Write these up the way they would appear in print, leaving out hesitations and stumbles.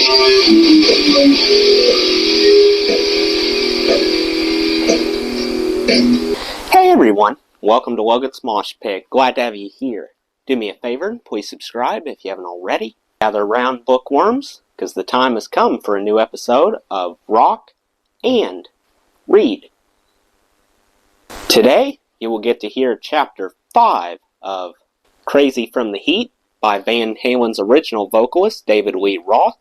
Hey everyone, welcome to Logan's Mosh Pit. Glad to have you here. Do me a favor and please subscribe if you haven't already. Gather round bookworms, because the time has come for a new episode of Rock and Read. Today, you will get to hear Chapter 5 of Crazy from the Heat by Van Halen's original vocalist, David Lee Roth.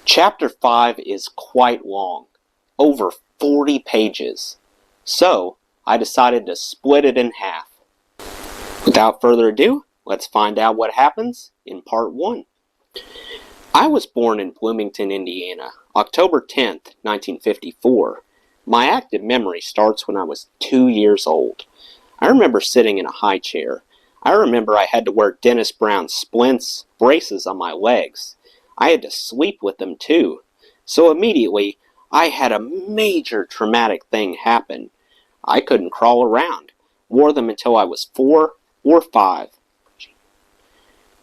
Chapter 5 is quite long, over 40 pages. So, I decided to split it in half. Without further ado, let's find out what happens in Part 1. I was born in Bloomington, Indiana, October 10th, 1954. My active memory starts when I was 2 years old. I remember sitting in a high chair. I remember I had to wear Dennis Brown splints, braces on my legs. I had to sleep with them too. So immediately, I had a major traumatic thing happen. I couldn't crawl around. Wore them until I was 4 or 5.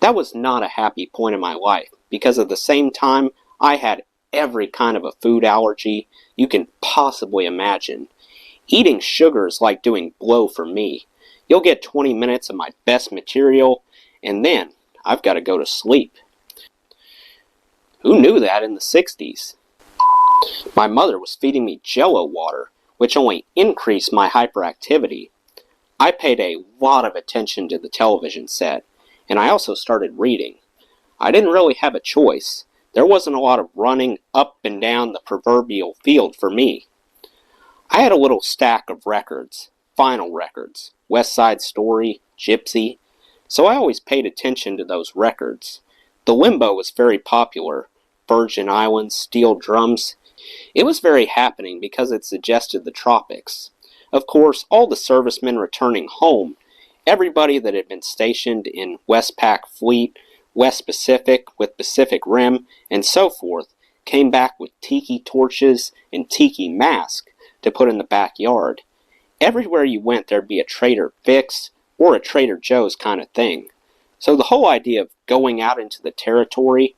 That was not a happy point in my life, because at the same time, I had every kind of a food allergy you can possibly imagine. Eating sugar is like doing blow for me. You'll get 20 minutes of my best material, and then I've got to go to sleep. Who knew that in the 60s? My mother was feeding me Jell-O water, which only increased my hyperactivity. I paid a lot of attention to the television set, and I also started reading. I didn't really have a choice. There wasn't a lot of running up and down the proverbial field for me. I had a little stack of records, vinyl records, West Side Story, Gypsy, so I always paid attention to those records. The limbo was very popular, Virgin Islands, steel drums. It was very happening because it suggested the tropics. Of course, all the servicemen returning home, everybody that had been stationed in Westpac Fleet, West Pacific with Pacific Rim, and so forth, came back with tiki torches and tiki masks to put in the backyard. Everywhere you went, there'd be a Trader Vic's or a Trader Joe's kind of thing. So the whole idea of going out into the territory,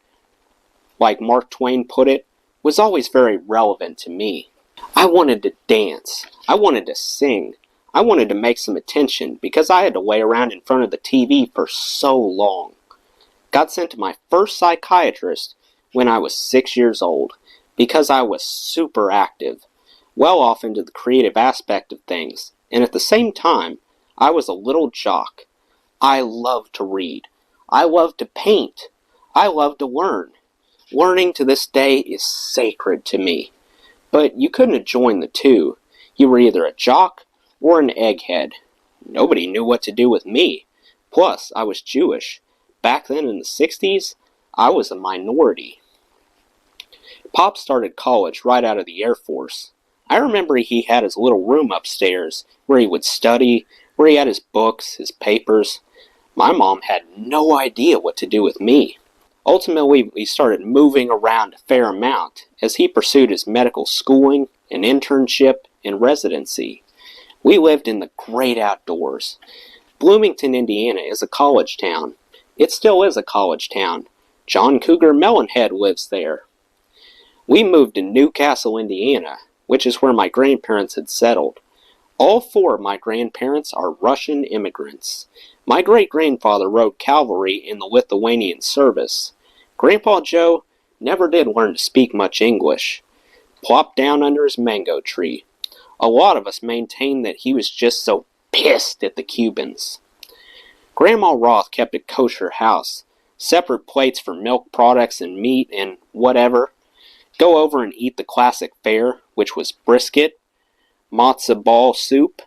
like Mark Twain put it, was always very relevant to me. I wanted to dance. I wanted to sing. I wanted to make some attention because I had to lay around in front of the TV for so long. Got sent to my first psychiatrist when I was 6 years old because I was super active, well off into the creative aspect of things, and at the same time, I was a little jock. I loved to read. I loved to paint. I loved to learn. Learning to this day is sacred to me. But you couldn't have joined the two. You were either a jock or an egghead. Nobody knew what to do with me. Plus, I was Jewish. Back then in the 60s, I was a minority. Pop started college right out of the Air Force. I remember he had his little room upstairs where he would study, where he had his books, his papers. My mom had no idea what to do with me. Ultimately, we started moving around a fair amount as he pursued his medical schooling, an internship, and residency. We lived in the great outdoors. Bloomington, Indiana is a college town. It still is a college town. John Cougar Mellencamp lives there. We moved to Newcastle, Indiana, which is where my grandparents had settled. All 4 of my grandparents are Russian immigrants. My great-grandfather rode cavalry in the Lithuanian service. Grandpa Joe never did learn to speak much English. Plopped down under his mango tree. A lot of us maintained that he was just so pissed at the Cubans. Grandma Roth kept a kosher house, separate plates for milk products and meat and whatever. Go over and eat the classic fare, which was brisket, matzo ball soup,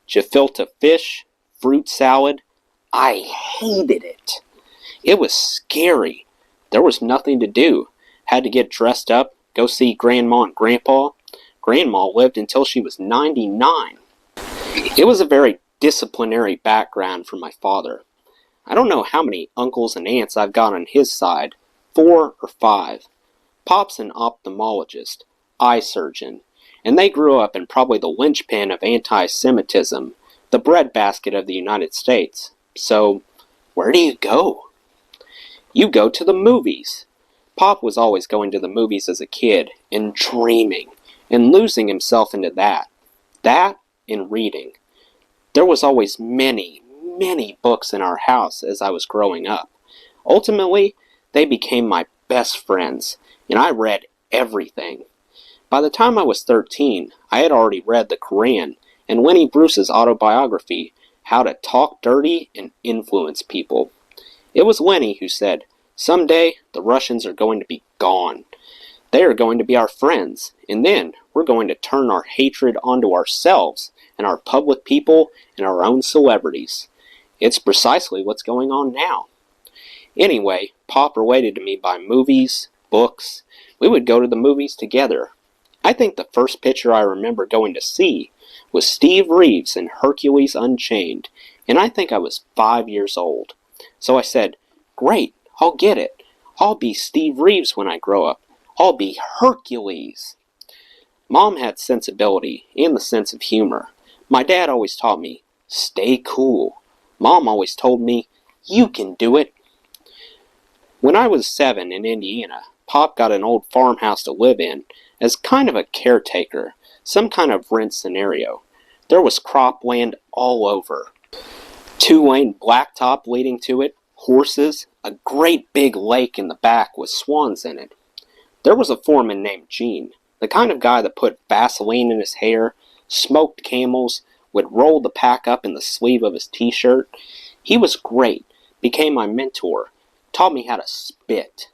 gefilte fish, fruit salad. I hated it. It was scary. There was nothing to do. Had to get dressed up, go see Grandma and Grandpa. Grandma lived until she was 99. It was a very disciplinary background for my father. I don't know how many uncles and aunts I've got on his side, 4 or 5. Pop's an ophthalmologist, eye surgeon, and they grew up in probably the linchpin of anti-Semitism, the breadbasket of the United States. So, where do you go? You go to the movies. Pop was always going to the movies as a kid and dreaming and losing himself into that. That and reading. There was always many, many books in our house as I was growing up. Ultimately, they became my best friends, and I read everything. By the time I was 13, I had already read the Koran and Lenny Bruce's autobiography, How to Talk Dirty and Influence People. It was Lenny who said, "Someday the Russians are going to be gone. They are going to be our friends, and then we're going to turn our hatred onto ourselves and our public people and our own celebrities." It's precisely what's going on now. Anyway, Pop related to me by movies, books. We would go to the movies together. I think the first picture I remember going to see was Steve Reeves in Hercules Unchained, and I think I was 5 years old. So I said, "Great, I'll get it. I'll be Steve Reeves when I grow up. I'll be Hercules." Mom had sensibility and the sense of humor. My dad always taught me, stay cool. Mom always told me, you can do it. When I was 7 in Indiana, Pop got an old farmhouse to live in as kind of a caretaker, some kind of rent scenario. There was cropland all over. 2-lane blacktop leading to it, horses, a great big lake in the back with swans in it. There was a foreman named Gene, the kind of guy that put Vaseline in his hair, smoked Camels, would roll the pack up in the sleeve of his t-shirt. He was great, became my mentor, taught me how to spit.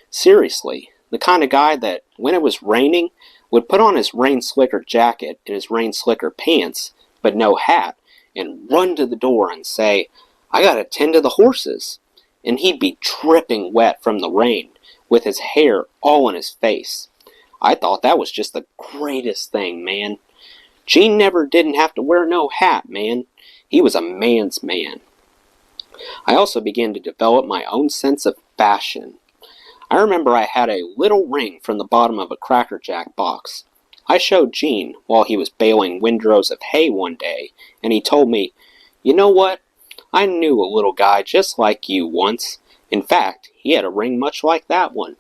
Seriously, the kind of guy that, when it was raining, would put on his rain slicker jacket and his rain slicker pants, but no hat, and run to the door and say, "I gotta tend to the horses." And he'd be dripping wet from the rain, with his hair all in his face. I thought that was just the greatest thing, man. Gene never didn't have to wear no hat, man. He was a man's man. I also began to develop my own sense of fashion. I remember I had a little ring from the bottom of a Cracker Jack box. I showed Gene while he was baling windrows of hay one day, and he told me, "You know what? I knew a little guy just like you once. In fact, he had a ring much like that one."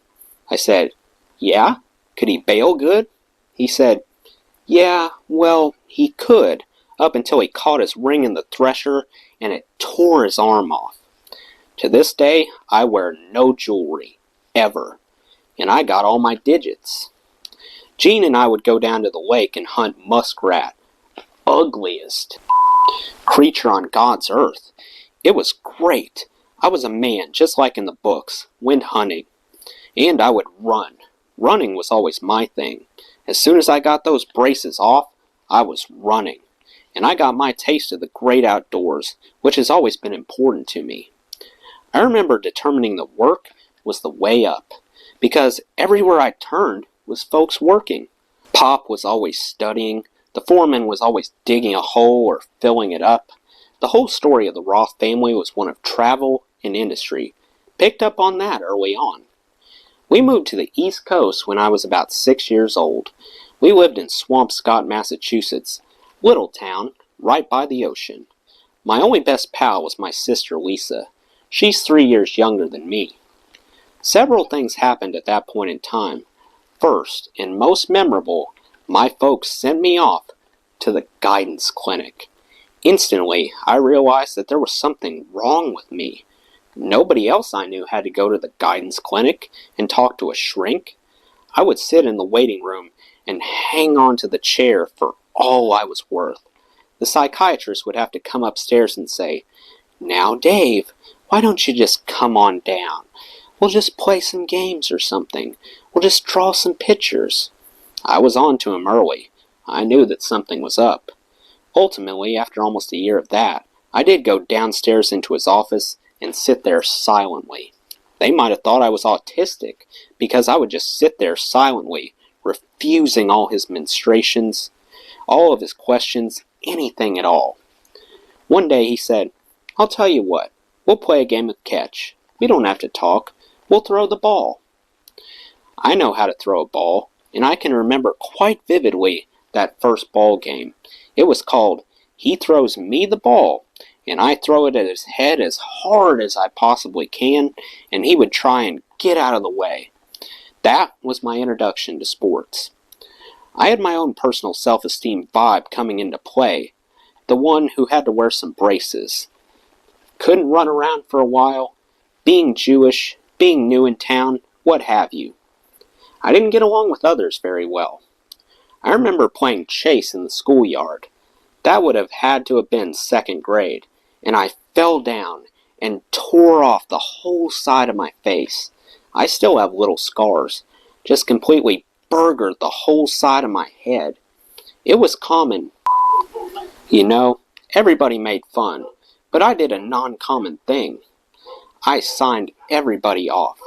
I said, "Yeah? Could he bale good?" He said, "Yeah, well, he could, up until he caught his ring in the thresher and it tore his arm off. To this day, I wear no jewelry, ever, and I got all my digits." Gene and I would go down to the lake and hunt muskrat, ugliest creature on God's earth. It was great. I was a man, just like in the books, went hunting. And I would run. Running was always my thing. As soon as I got those braces off, I was running. And I got my taste of the great outdoors, which has always been important to me. I remember determining that work was the way up, because everywhere I turned was folks working. Pop was always studying. The foreman was always digging a hole or filling it up. The whole story of the Roth family was one of travel and industry. Picked up on that early on. We moved to the East Coast when I was about 6 years old. We lived in Swampscott, Massachusetts, little town, right by the ocean. My only best pal was my sister Lisa. She's 3 years younger than me. Several things happened at that point in time. First, and most memorable, my folks sent me off to the guidance clinic. Instantly, I realized that there was something wrong with me. Nobody else I knew had to go to the guidance clinic and talk to a shrink. I would sit in the waiting room and hang on to the chair for all I was worth. The psychiatrist would have to come upstairs and say, "Now, Dave, why don't you just come on down? We'll just play some games or something. We'll just draw some pictures." I was on to him early. I knew that something was up. Ultimately, after almost a year of that, I did go downstairs into his office and sit there silently. They might have thought I was autistic, because I would just sit there silently, refusing all his ministrations, all of his questions, anything at all. One day he said, "I'll tell you what, we'll play a game of catch. We don't have to talk. We'll throw the ball." I know how to throw a ball, and I can remember quite vividly that first ball game. It was called "He Throws Me the Ball," and I throw it at his head as hard as I possibly can, and he would try and get out of the way. That was my introduction to sports. I had my own personal self-esteem vibe coming into play, the one who had to wear some braces. Couldn't run around for a while, being Jewish, being new in town, what have you. I didn't get along with others very well. I remember playing chase in the schoolyard. That would have had to have been second grade, and I fell down and tore off the whole side of my face. I still have little scars, just completely burgered the whole side of my head. It was common. You know, everybody made fun, but I did a non-common thing. I signed everybody off.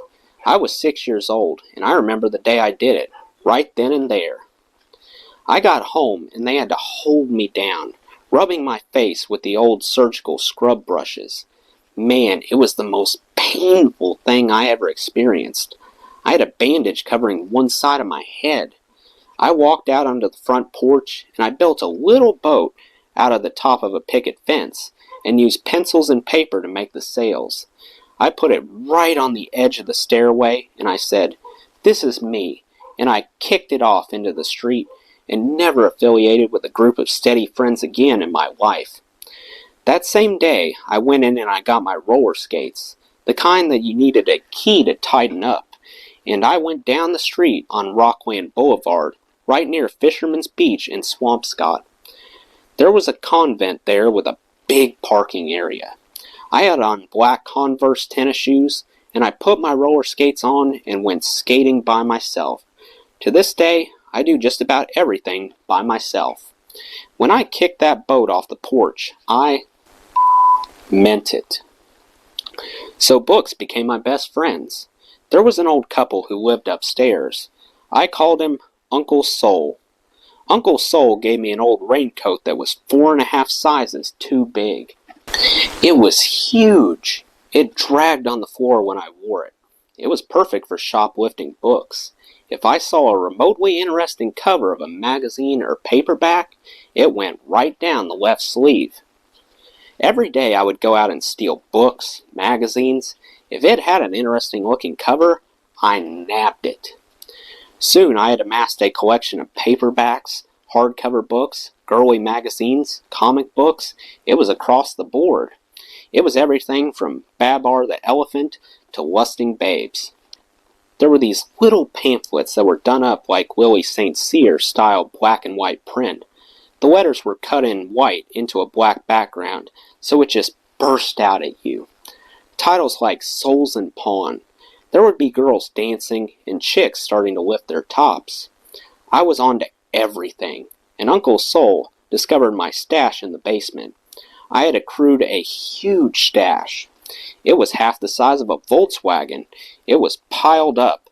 I was 6 years old, and I remember the day I did it, right then and there. I got home, and they had to hold me down, rubbing my face with the old surgical scrub brushes. Man, it was the most painful thing I ever experienced. I had a bandage covering one side of my head. I walked out onto the front porch, and I built a little boat out of the top of a picket fence, and used pencils and paper to make the sails. I put it right on the edge of the stairway, and I said, "This is me," and I kicked it off into the street, and never affiliated with a group of steady friends again in my life. That same day, I went in and I got my roller skates, the kind that you needed a key to tighten up, and I went down the street on Rockland Boulevard, right near Fisherman's Beach in Swampscott. There was a convent there with a big parking area. I had on black Converse tennis shoes, and I put my roller skates on and went skating by myself. To this day, I do just about everything by myself. When I kicked that boat off the porch, I meant it. So books became my best friends. There was an old couple who lived upstairs. I called him Uncle Sol. Uncle Sol gave me an old raincoat that was 4.5 sizes too big. It was huge. It dragged on the floor when I wore it. It was perfect for shoplifting books. If I saw a remotely interesting cover of a magazine or paperback, it went right down the left sleeve. Every day I would go out and steal books, magazines. If it had an interesting looking cover, I nabbed it. Soon I had amassed a collection of paperbacks, hardcover books, girly magazines, comic books. It was across the board. It was everything from Babar the Elephant to Lusting Babes. There were these little pamphlets that were done up like Willie St. Cyr style black and white print. The letters were cut in white into a black background, so it just burst out at you. Titles like Souls in Pawn. There would be girls dancing and chicks starting to lift their tops. I was on to everything, and Uncle Sol discovered my stash in the basement. I had accrued a huge stash. It was half the size of a Volkswagen. It was piled up,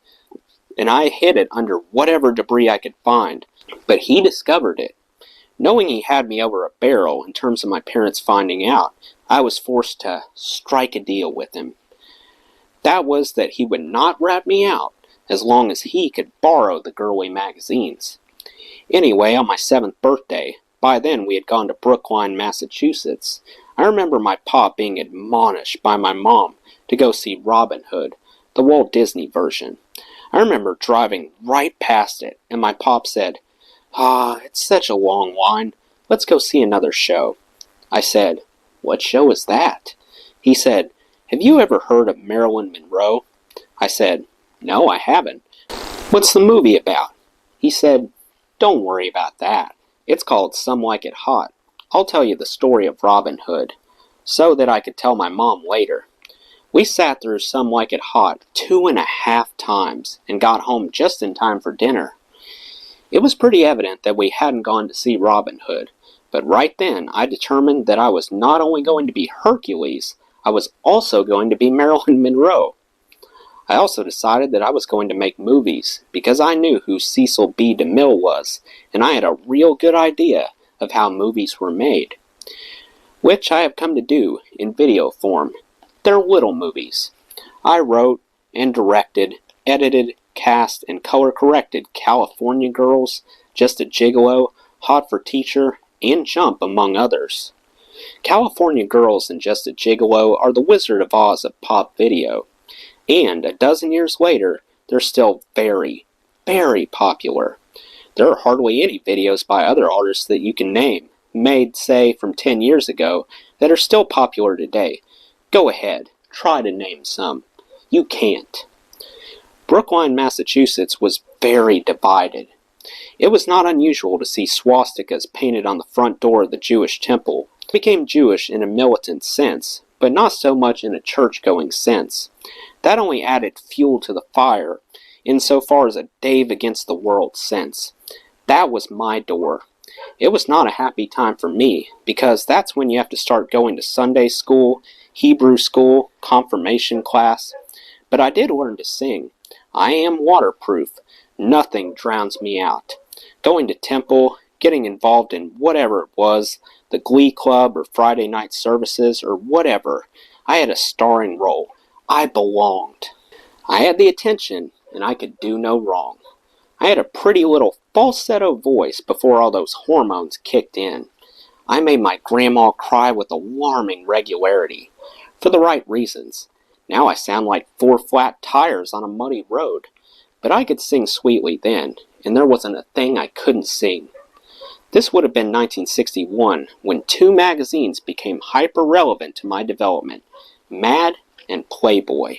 and I hid it under whatever debris I could find. But he discovered it. Knowing he had me over a barrel in terms of my parents finding out, I was forced to strike a deal with him. That was that he would not rat me out as long as he could borrow the girly magazines. Anyway, on my 7th birthday, by then we had gone to Brookline, Massachusetts, I remember my pop being admonished by my mom to go see Robin Hood, the Walt Disney version. I remember driving right past it, and my pop said, "It's such a long line. Let's go see another show." I said, "What show is that?" He said, "Have you ever heard of Marilyn Monroe?" I said, "No, I haven't." "What's the movie about?" He said, "Don't worry about that. It's called Some Like It Hot. I'll tell you the story of Robin Hood, so that I could tell my mom later." We sat through Some Like It Hot 2.5 times and got home just in time for dinner. It was pretty evident that we hadn't gone to see Robin Hood, but right then I determined that I was not only going to be Hercules, I was also going to be Marilyn Monroe. I also decided that I was going to make movies, because I knew who Cecil B. DeMille was, and I had a real good idea of how movies were made. Which I have come to do in video form. They're little movies. I wrote and directed, edited, cast, and color-corrected California Girls, Just a Gigolo, Hot for Teacher, and Jump, among others. California Girls and Just a Gigolo are the Wizard of Oz of pop video. And a dozen years later, they're still very, very popular. There are hardly any videos by other artists that you can name, made, say, from 10 years ago, that are still popular today. Go ahead, try to name some. You can't. Brookline, Massachusetts was very divided. It was not unusual to see swastikas painted on the front door of the Jewish temple. It became Jewish in a militant sense, but not so much in a church-going sense. That only added fuel to the fire, insofar as a Dave against the world sense. That was my door. It was not a happy time for me, because that's when you have to start going to Sunday school, Hebrew school, confirmation class. But I did learn to sing. I am waterproof. Nothing drowns me out. Going to temple, getting involved in whatever it was, the glee club or Friday night services or whatever, I had a starring role. I belonged. I had the attention, and I could do no wrong. I had a pretty little falsetto voice before all those hormones kicked in. I made my grandma cry with alarming regularity, for the right reasons. Now I sound like 4 flat tires on a muddy road. But I could sing sweetly then, and there wasn't a thing I couldn't sing. This would have been 1961, when 2 magazines became hyper-relevant to my development, Mad and Playboy.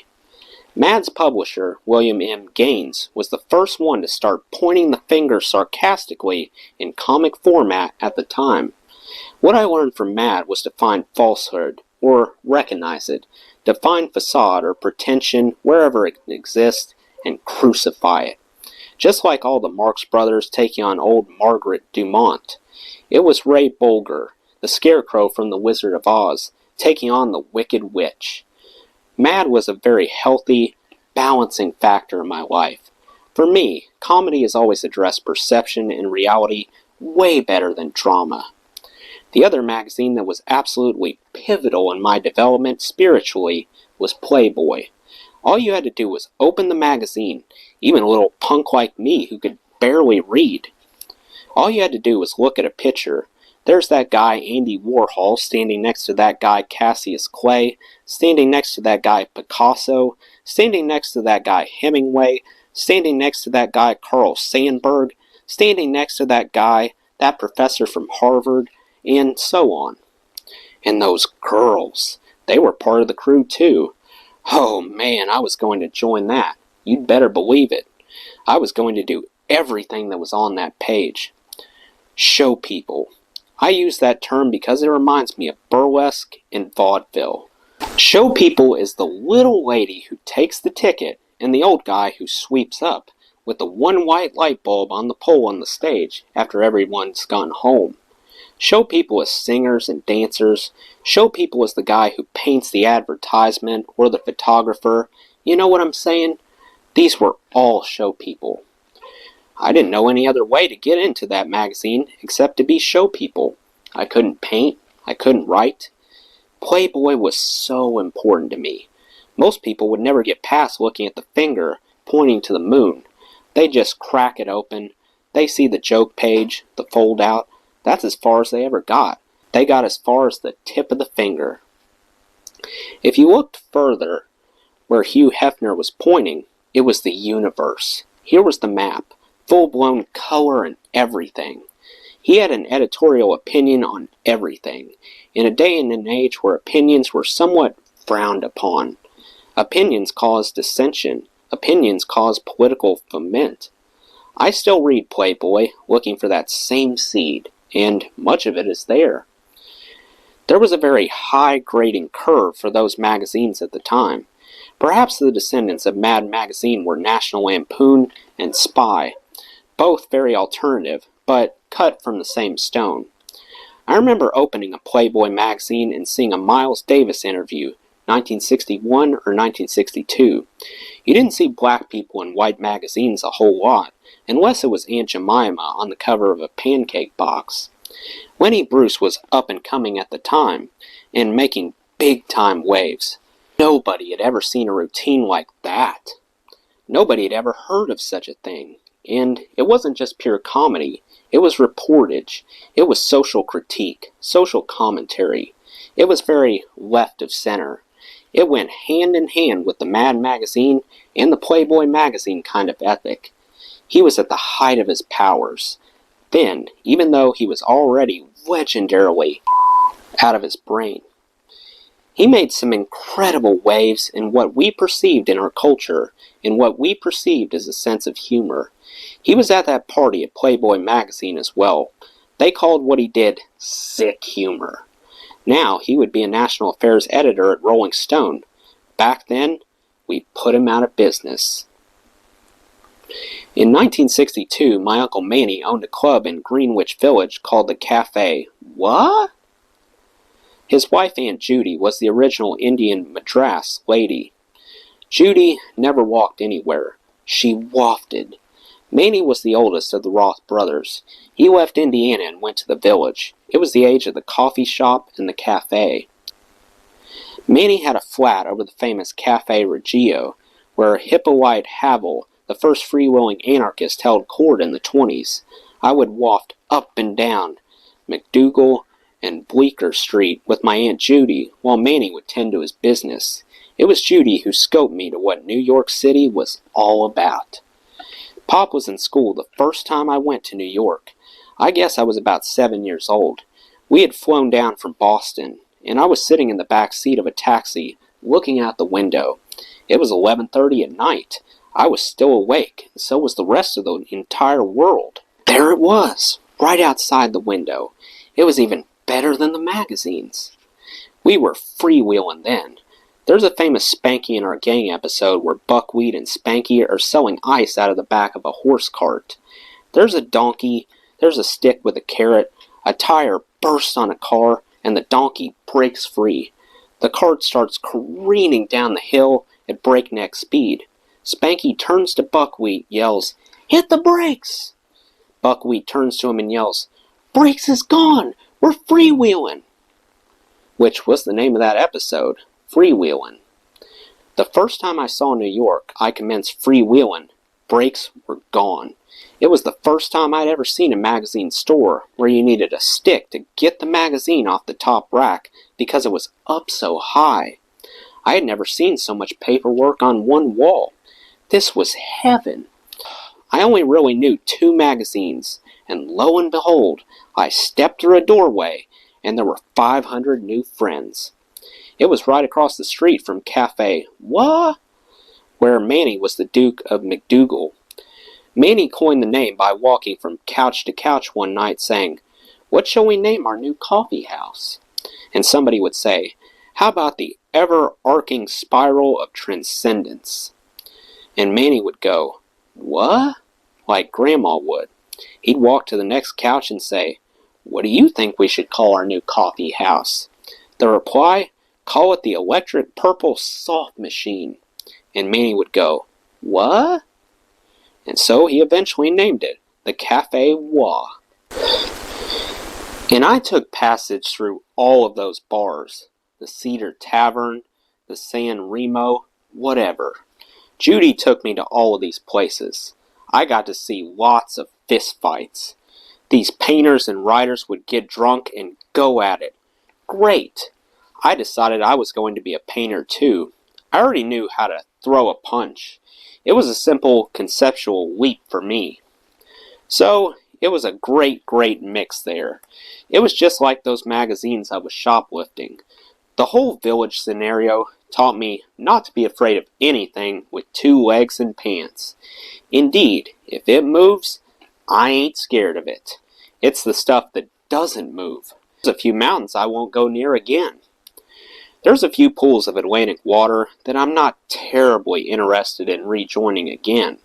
Mad's publisher, William M. Gaines, was the first one to start pointing the finger sarcastically in comic format at the time. What I learned from Mad was to find falsehood, or recognize it, to find facade or pretension wherever it exists, and crucify it. Just like all the Marx Brothers taking on old Margaret Dumont. It was Ray Bolger, the scarecrow from The Wizard of Oz, taking on the Wicked Witch. Mad was a very healthy, balancing factor in my life. For me, comedy has always addressed perception and reality way better than drama. The other magazine that was absolutely pivotal in my development spiritually was Playboy. All you had to do was open the magazine, even a little punk like me who could barely read. All you had to do was look at a picture. There's that guy Andy Warhol standing next to that guy Cassius Clay, standing next to that guy Picasso, standing next to that guy Hemingway, standing next to that guy Carl Sandburg, standing next to that guy, that professor from Harvard, and so on. And those girls, they were part of the crew too. Oh man, I was going to join that. You'd better believe it. I was going to do everything that was on that page. Show people. I use that term because it reminds me of burlesque and vaudeville. Show people is the little lady who takes the ticket and the old guy who sweeps up with the one white light bulb on the pole on the stage after everyone's gone home. Show people as singers and dancers. Show people as the guy who paints the advertisement or the photographer. You know what I'm saying? These were all show people. I didn't know any other way to get into that magazine except to be show people. I couldn't paint. I couldn't write. Playboy was so important to me. Most people would never get past looking at the finger pointing to the moon. They just crack it open. They see the joke page, the fold out. That's as far as they ever got. They got as far as the tip of the finger. If you looked further, where Hugh Hefner was pointing, it was the universe. Here was the map, full-blown color and everything. He had an editorial opinion on everything, in a day and an age where opinions were somewhat frowned upon. Opinions caused dissension. Opinions caused political foment. I still read Playboy, looking for that same seed, and much of it is there. There was a very high grading curve for those magazines at the time. Perhaps the descendants of Mad Magazine were National Lampoon and Spy, both very alternative, but cut from the same stone. I remember opening a Playboy magazine and seeing a Miles Davis interview, 1961 or 1962. You didn't see black people in white magazines a whole lot, unless it was Aunt Jemima on the cover of a pancake box. Lenny Bruce was up and coming at the time, and making big-time waves. Nobody had ever seen a routine like that. Nobody had ever heard of such a thing. And it wasn't just pure comedy. It was reportage. It was social critique, social commentary. It was very left of center. It went hand in hand with the Mad magazine and the Playboy magazine kind of ethic. He was at the height of his powers. Then, even though he was already legendarily out of his brain, he made some incredible waves in what we perceived in our culture, in what we perceived as a sense of humor. He was at that party at Playboy magazine as well. They called what he did sick humor. Now he would be a national affairs editor at Rolling Stone. Back then, we put him out of business. In 1962, my Uncle Manny owned a club in Greenwich Village called the Cafe. What? His wife, Aunt Judy, was the original Indian Madras lady. Judy never walked anywhere. She wafted. Manny was the oldest of the Roth brothers. He left Indiana and went to the village. It was the age of the coffee shop and the cafe. Manny had a flat over the famous Cafe Reggio, where Hippolyte Havel, the first freewheeling anarchist, held court in the 20s. I would waft up and down McDougal and Bleecker Street with my Aunt Judy, while Manny would tend to his business. It was Judy who scoped me to what New York City was all about. Pop was in school the first time I went to New York. I guess I was about 7 years old. We had flown down from Boston, and I was sitting in the back seat of a taxi, looking out the window. It was 11:30 at night. I was still awake, and so was the rest of the entire world. There it was, right outside the window. It was even better than the magazines. We were freewheeling then. There's a famous Spanky and Our Gang episode where Buckwheat and Spanky are selling ice out of the back of a horse cart. There's a donkey, there's a stick with a carrot, a tire bursts on a car, and the donkey breaks free. The cart starts careening down the hill at breakneck speed. Spanky turns to Buckwheat, yells, "Hit the brakes!" Buckwheat turns to him and yells, "Brakes is gone! We're freewheeling!" Which was the name of that episode, Freewheeling. The first time I saw New York, I commenced freewheeling. Brakes were gone. It was the first time I'd ever seen a magazine store where you needed a stick to get the magazine off the top rack because it was up so high. I had never seen so much paperwork on one wall. This was heaven. I only really knew 2 magazines, and lo and behold, I stepped through a doorway, and there were 500 new friends. It was right across the street from Cafe where Manny was the Duke of McDougal. Manny coined the name by walking from couch to couch one night saying, "What shall we name our new coffee house?" And somebody would say, "How about the ever-arcing spiral of transcendence?" And Manny would go, "What?" like Grandma would. He'd walk to the next couch and say, "What do you think we should call our new coffee house?" The reply, "Call it the Electric Purple Soft Machine." And Manny would go, "What?" And so he eventually named it the Cafe Wah. And I took passage through all of those bars, the Cedar Tavern, the San Remo, whatever. Judy took me to all of these places. I got to see lots of fist fights. These painters and writers would get drunk and go at it. Great! I decided I was going to be a painter too. I already knew how to throw a punch. It was a simple conceptual leap for me. So, it was a great mix there. It was just like those magazines I was shoplifting. The whole village scenario taught me not to be afraid of anything with 2 legs and pants. Indeed, if it moves, I ain't scared of it. It's the stuff that doesn't move. There's a few mountains I won't go near again. There's a few pools of Atlantic water that I'm not terribly interested in rejoining again.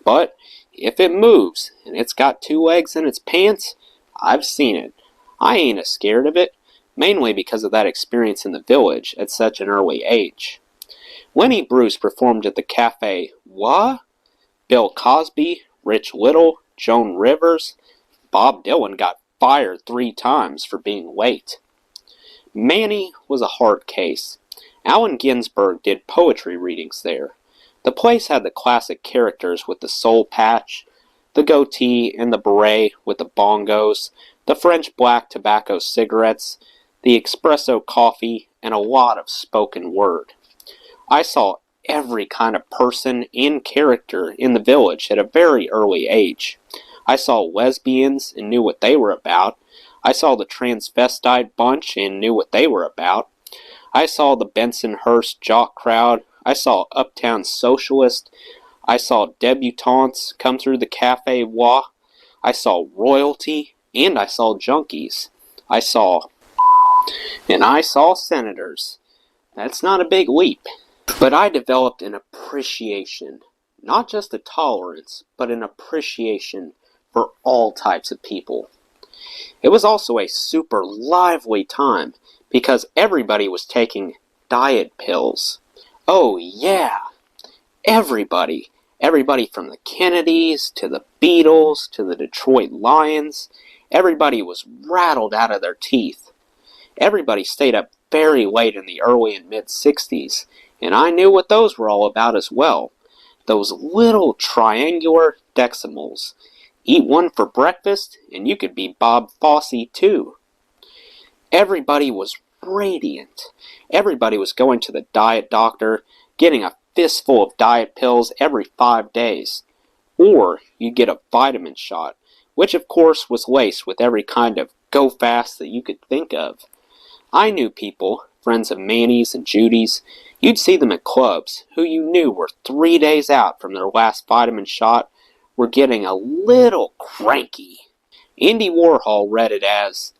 But if it moves and it's got 2 legs in its pants, I've seen it. I ain't as scared of it, mainly because of that experience in the village at such an early age. Lenny Bruce performed at the Cafe Bill Cosby, Rich Little, Joan Rivers. Bob Dylan got fired 3 times for being late. Manny was a hard case. Allen Ginsberg did poetry readings there. The place had the classic characters with the soul patch, the goatee and the beret with the bongos, the French black tobacco cigarettes, the espresso coffee, and a lot of spoken word. I saw every kind of person and character in the village at a very early age. I saw lesbians and knew what they were about. I saw the transvestite bunch and knew what they were about. I saw the Bensonhurst jock crowd. I saw uptown socialists. I saw debutantes come through the Café Wa. I saw royalty, and I saw junkies. I saw senators. That's not a big leap. But I developed an appreciation, not just a tolerance, but an appreciation for all types of people. It was also a super lively time because everybody was taking diet pills. Oh yeah, everybody. Everybody from the Kennedys to the Beatles to the Detroit Lions. Everybody was rattled out of their teeth. Everybody stayed up very late in the early and mid-60s, and I knew what those were all about as well. Those little triangular decimals. Eat one for breakfast, and you could be Bob Fosse too. Everybody was radiant. Everybody was going to the diet doctor, getting a fistful of diet pills every 5 days. Or you'd get a vitamin shot, which of course was laced with every kind of go fast that you could think of. I knew people, friends of Manny's and Judy's, you'd see them at clubs, who you knew were 3 days out from their last vitamin shot, were getting a little cranky. Andy Warhol read it as,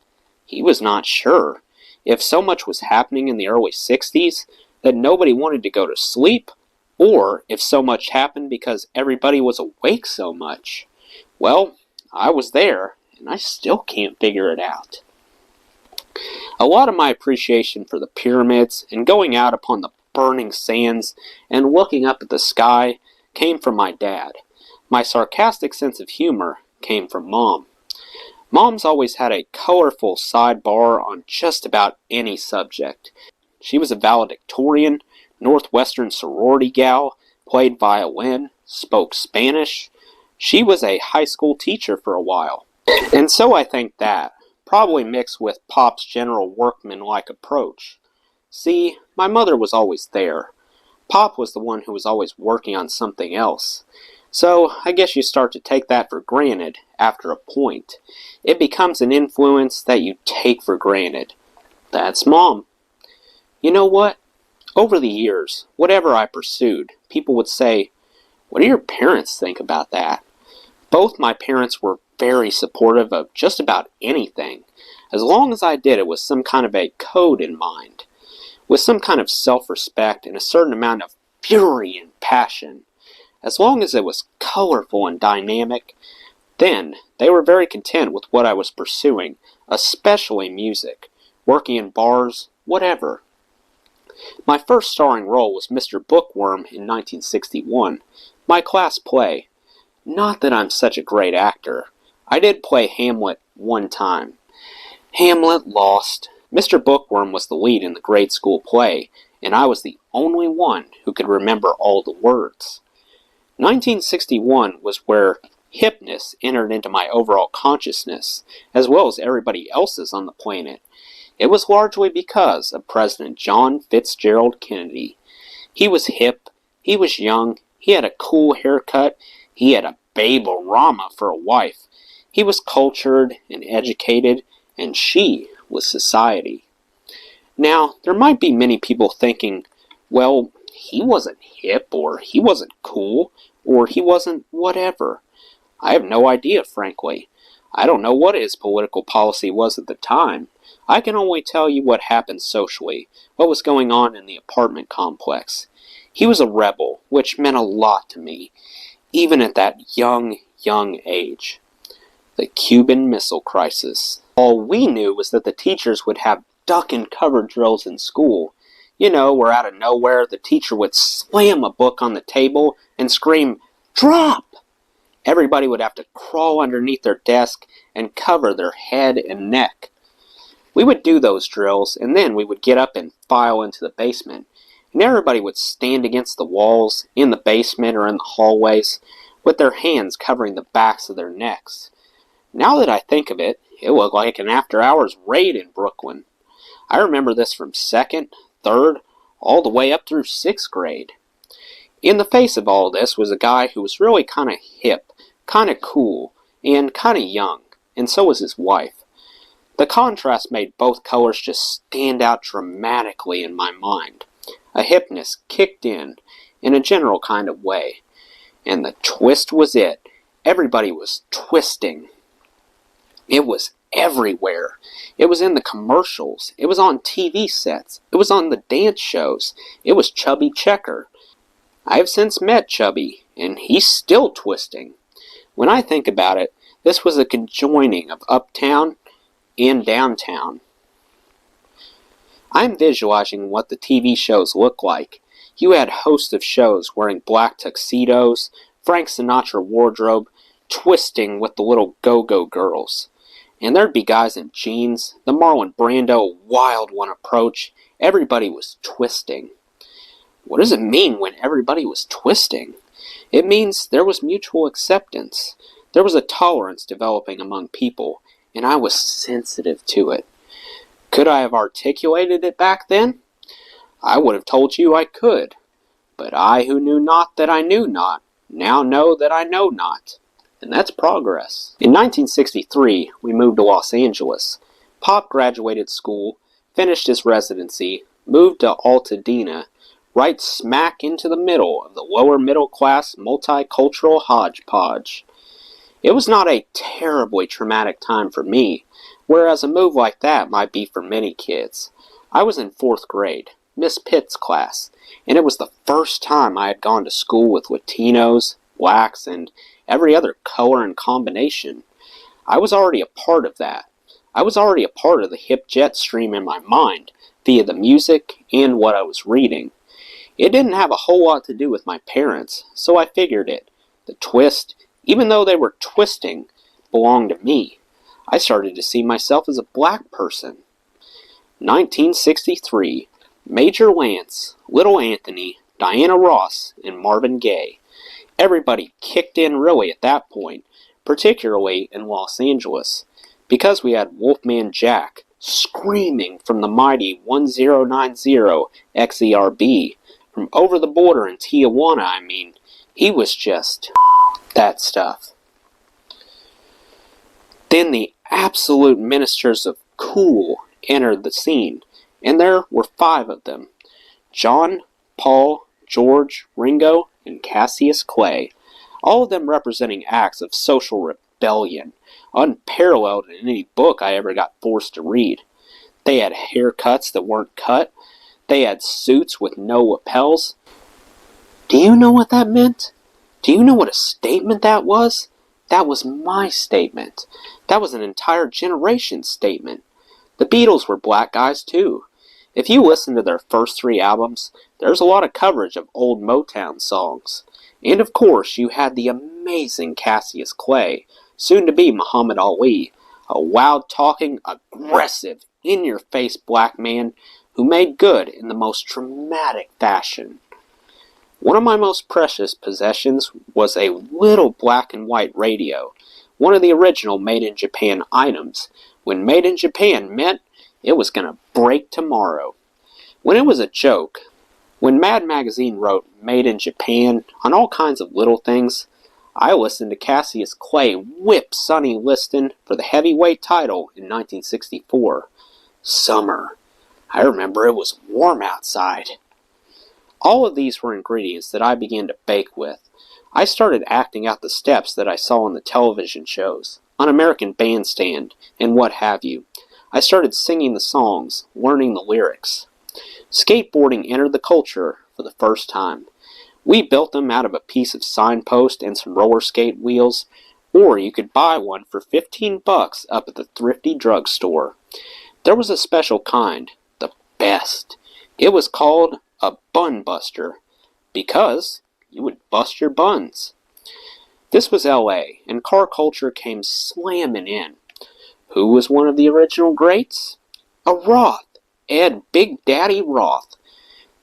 he was not sure if so much was happening in the early 60s that nobody wanted to go to sleep, or if so much happened because everybody was awake so much. Well, I was there, and I still can't figure it out. A lot of my appreciation for the pyramids and going out upon the burning sands and looking up at the sky came from my dad. My sarcastic sense of humor came from Mom. Mom's always had a colorful sidebar on just about any subject. She was a valedictorian, Northwestern sorority gal, played violin, spoke Spanish. She was a high school teacher for a while. And so I think that, probably mixed with Pop's general workman-like approach. See, my mother was always there. Pop was the one who was always working on something else. So I guess you start to take that for granted after a point. It becomes an influence that you take for granted. That's Mom. You know what? Over the years, whatever I pursued, people would say, "What do your parents think about that?" Both my parents were very supportive of just about anything, as long as I did it with some kind of a code in mind, with some kind of self-respect and a certain amount of fury and passion. As long as it was colorful and dynamic, then they were very content with what I was pursuing, especially music, working in bars, whatever. My first starring role was Mr. Bookworm in 1961, my class play. Not that I'm such a great actor. I did play Hamlet one time. Hamlet lost. Mr. Bookworm was the lead in the grade school play, and I was the only one who could remember all the words. 1961 was where hipness entered into my overall consciousness, as well as everybody else's on the planet. It was largely because of President John Fitzgerald Kennedy. He was hip, he was young, he had a cool haircut, he had a babe-o-rama for a wife. He was cultured and educated, and she was society. Now, there might be many people thinking, well, he wasn't hip, or he wasn't cool, or he wasn't whatever. I have no idea, frankly. I don't know what his political policy was at the time. I can only tell you what happened socially, what was going on in the apartment complex. He was a rebel, which meant a lot to me, even at that young age. The Cuban Missile Crisis. All we knew was that the teachers would have duck and cover drills in school. You know, where out of nowhere the teacher would slam a book on the table and scream, "Drop!" Everybody would have to crawl underneath their desk and cover their head and neck. We would do those drills, and then we would get up and file into the basement. And everybody would stand against the walls, in the basement or in the hallways, with their hands covering the backs of their necks. Now that I think of it, it looked like an after-hours raid in Brooklyn. I remember this from second, third, all the way up through 6th grade. In the face of all this was a guy who was really kind of hip, kind of cool, and kind of young, and so was his wife. The contrast made both colors just stand out dramatically in my mind. A hipness kicked in a general kind of way. And the twist was it. Everybody was twisting. It was everywhere. It was in the commercials. It was on TV sets. It was on the dance shows. It was Chubby Checker. I have since met Chubby, and he's still twisting. When I think about it, this was a conjoining of uptown and downtown. I'm visualizing what the TV shows look like. You had hosts of shows wearing black tuxedos, Frank Sinatra wardrobe, twisting with the little go-go girls. And there'd be guys in jeans, the Marlon Brando Wild One approach. Everybody was twisting. What does it mean when everybody was twisting? It means there was mutual acceptance. There was a tolerance developing among people, and I was sensitive to it. Could I have articulated it back then? I would have told you I could. But I who knew not that I knew not, now know that I know not. And that's progress. In 1963, we moved to Los Angeles. Pop graduated school, finished his residency, moved to Altadena, right smack into the middle of the lower middle class multicultural hodgepodge. It was not a terribly traumatic time for me, whereas a move like that might be for many kids. I was in 4th grade, Miss Pitt's class, and it was the first time I had gone to school with Latinos, blacks, and every other color and combination. I was already a part of that. I was already a part of the hip jet stream in my mind, via the music and what I was reading. It didn't have a whole lot to do with my parents, so I figured it. The twist, even though they were twisting, belonged to me. I started to see myself as a black person. 1963, Major Lance, Little Anthony, Diana Ross, and Marvin Gaye. Everybody kicked in really at that point, particularly in Los Angeles, because we had Wolfman Jack screaming from the mighty 1090 XERB. From over the border in Tijuana, I mean. He was just that stuff. Then the absolute ministers of cool entered the scene, and there were 5 of them. John, Paul, George, Ringo, and Cassius Clay. All of them representing acts of social rebellion, unparalleled in any book I ever got forced to read. They had haircuts that weren't cut. They had suits with no lapels. Do you know what that meant? Do you know what a statement that was? That was my statement. That was an entire generation's statement. The Beatles were black guys too. If you listen to their first 3 albums, there's a lot of coverage of old Motown songs. And of course, you had the amazing Cassius Clay, soon to be Muhammad Ali, a loud-talking, aggressive, in-your-face black man who made good in the most dramatic fashion. One of my most precious possessions was a little black and white radio, one of the original Made in Japan items, when Made in Japan meant it was going to break tomorrow. When it was a joke, when Mad Magazine wrote Made in Japan on all kinds of little things, I listened to Cassius Clay whip Sonny Liston for the heavyweight title in 1964. Summer. I remember it was warm outside. All of these were ingredients that I began to bake with. I started acting out the steps that I saw on the television shows, on American Bandstand, and what have you. I started singing the songs, learning the lyrics. Skateboarding entered the culture for the first time. We built them out of a piece of signpost and some roller skate wheels, or you could buy one for $15 up at the thrifty drugstore. There was a special kind, the best. It was called a bun buster, because you would bust your buns. This was LA, and car culture came slamming in. Who was one of the original greats? A Roth, Ed Big Daddy Roth.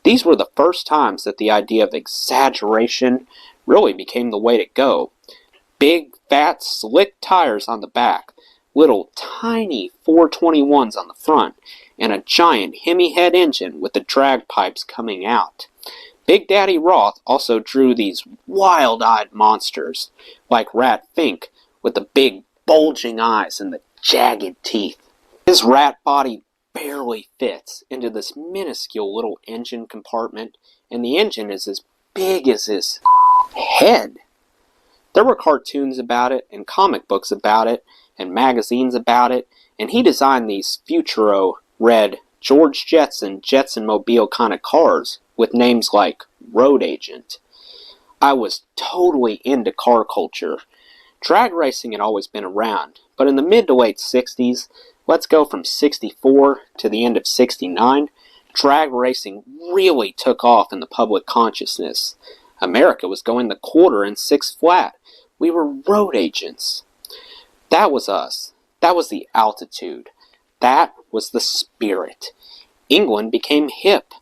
These were the first times that the idea of exaggeration really became the way to go. Big, fat, slick tires on the back, little tiny 421s on the front, and a giant Hemi-head engine with the drag pipes coming out. Big Daddy Roth also drew these wild-eyed monsters, like Rat Fink, with the big bulging eyes and the jagged teeth. His rat body barely fits into this minuscule little engine compartment, and the engine is as big as his head. There were cartoons about it, and comic books about it, and magazines about it, and he designed these Futuro-red George Jetson Mobile kind of cars with names like Road Agent. I was totally into car culture. Drag racing had always been around, but in the mid to late 60s, let's go from 64 to the end of 69, drag racing really took off in the public consciousness. America was going the quarter and six flat. We were road agents. That was us. That was the altitude. That was the spirit. England became hip.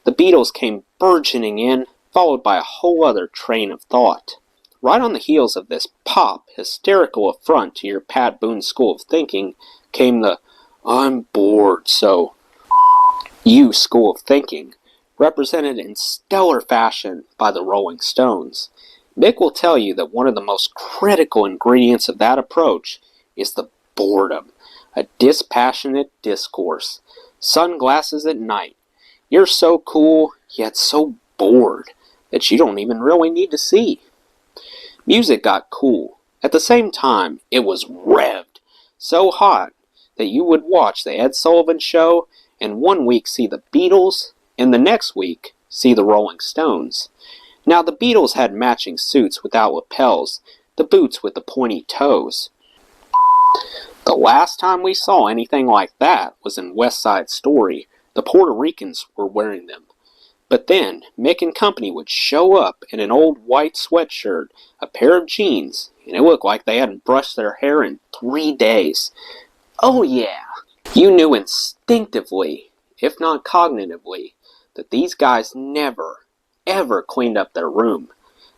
The Beatles came burgeoning in, followed by a whole other train of thought. Right on the heels of this pop, hysterical affront to your Pat Boone school of thinking came the "I'm bored, so you" school of thinking, represented in stellar fashion by the Rolling Stones. Mick will tell you that one of the most critical ingredients of that approach is the boredom, a dispassionate discourse. Sunglasses at night. You're so cool, yet so bored, that you don't even really need to see. Music got cool. At the same time, it was revved, so hot that you would watch the Ed Sullivan Show and one week see the Beatles, and the next week see the Rolling Stones. Now the Beatles had matching suits without lapels, the boots with the pointy toes. The last time we saw anything like that was in West Side Story. The Puerto Ricans were wearing them. But then, Mick and company would show up in an old white sweatshirt, a pair of jeans, and it looked like they hadn't brushed their hair in 3 days. Oh yeah! You knew instinctively, if not cognitively, that these guys never, ever cleaned up their room.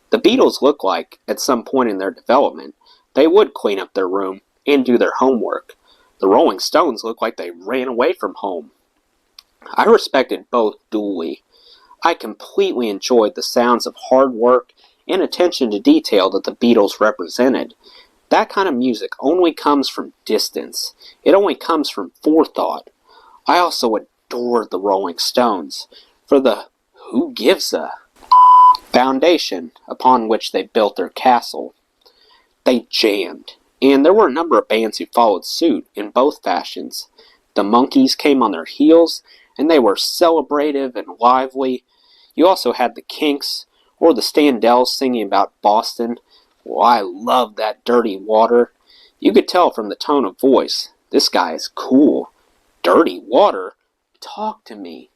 The Beatles looked like, at some point in their development, they would clean up their room and do their homework. The Rolling Stones looked like they ran away from home. I respected both duly. I completely enjoyed the sounds of hard work and attention to detail that the Beatles represented. That kind of music only comes from distance. It only comes from forethought. I also adored the Rolling Stones for the "who gives a" foundation upon which they built their castle. They jammed, and there were a number of bands who followed suit in both fashions. The Monkees came on their heels, and they were celebrative and lively. You also had the Kinks, or the Standells singing about Boston. Well, I loved that Dirty Water. You could tell from the tone of voice, this guy is cool. Dirty Water? Talk to me.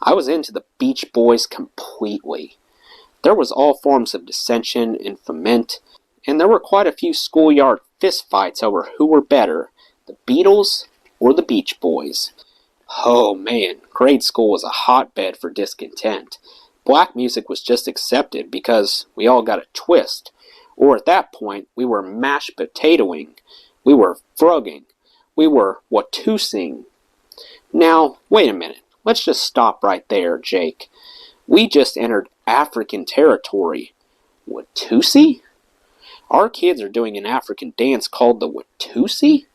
I was into the Beach Boys completely. There was all forms of dissension and foment, and there were quite a few schoolyard fistfights over who were better, the Beatles or the Beach Boys. Oh man, grade school was a hotbed for discontent. Black music was just accepted because we all got a twist. Or at that point, we were mashed potatoing. We were frugging. We were watuusing. Now, wait a minute. Let's just stop right there, Jake. We just entered African territory. Watusi? Our kids are doing an African dance called the Watusi?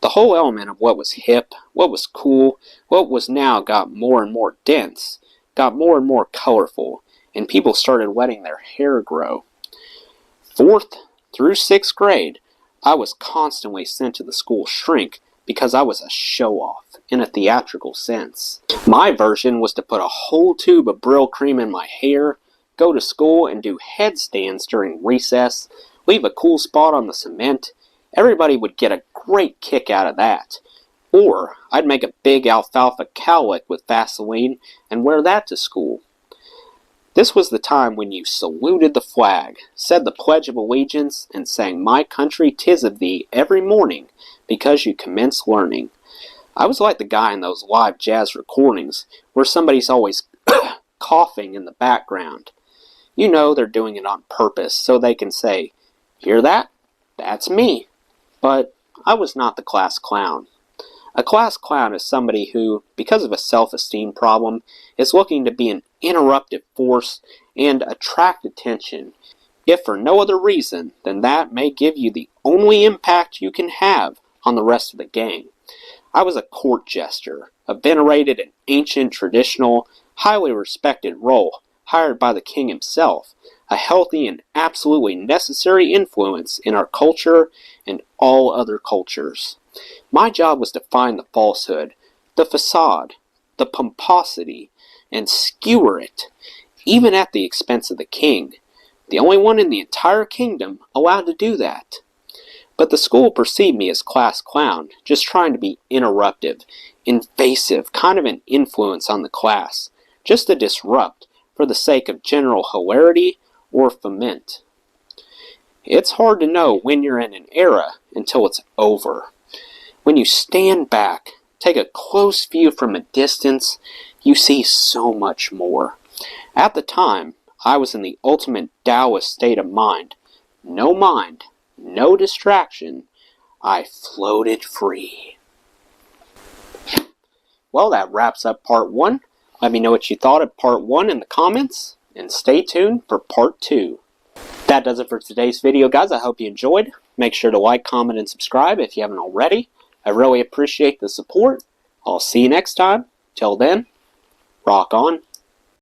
The whole element of what was hip, what was cool, what was now got more and more dense, got more and more colorful, and people started letting their hair grow. 4th through 6th grade, I was constantly sent to the school shrink because I was a show-off, in a theatrical sense. My version was to put a whole tube of Brill cream in my hair, go to school and do headstands during recess, leave a cool spot on the cement. Everybody would get a great kick out of that. Or I'd make a big alfalfa cowlick with Vaseline and wear that to school. This was the time when you saluted the flag, said the Pledge of Allegiance, and sang "My Country 'Tis of Thee" every morning because you commenced learning. I was like the guy in those live jazz recordings where somebody's always coughing in the background. You know they're doing it on purpose so they can say, "Hear that? That's me." But I was not the class clown. A class clown is somebody who, because of a self-esteem problem, is looking to be an interruptive force and attract attention, if for no other reason than that may give you the only impact you can have on the rest of the gang. I was a court jester, a venerated and ancient traditional, highly respected role, hired by the king himself, a healthy and absolutely necessary influence in our culture and all other cultures. My job was to find the falsehood, the facade, the pomposity, and skewer it, even at the expense of the king, the only one in the entire kingdom allowed to do that. But the school perceived me as class clown, just trying to be interruptive, invasive, kind of an influence on the class, just to disrupt, for the sake of general hilarity or foment. It's hard to know when you're in an era until it's over. When you stand back, take a close view from a distance, you see so much more. At the time, I was in the ultimate Taoist state of mind. No distraction. I floated free. Well, that wraps up part 1. Let me know what you thought of part 1 in the comments, and stay tuned for part 2. That does it for today's video, guys. I hope you enjoyed. Make sure to like, comment, and subscribe if you haven't already. I really appreciate the support. I'll see you next time. Till then, rock on.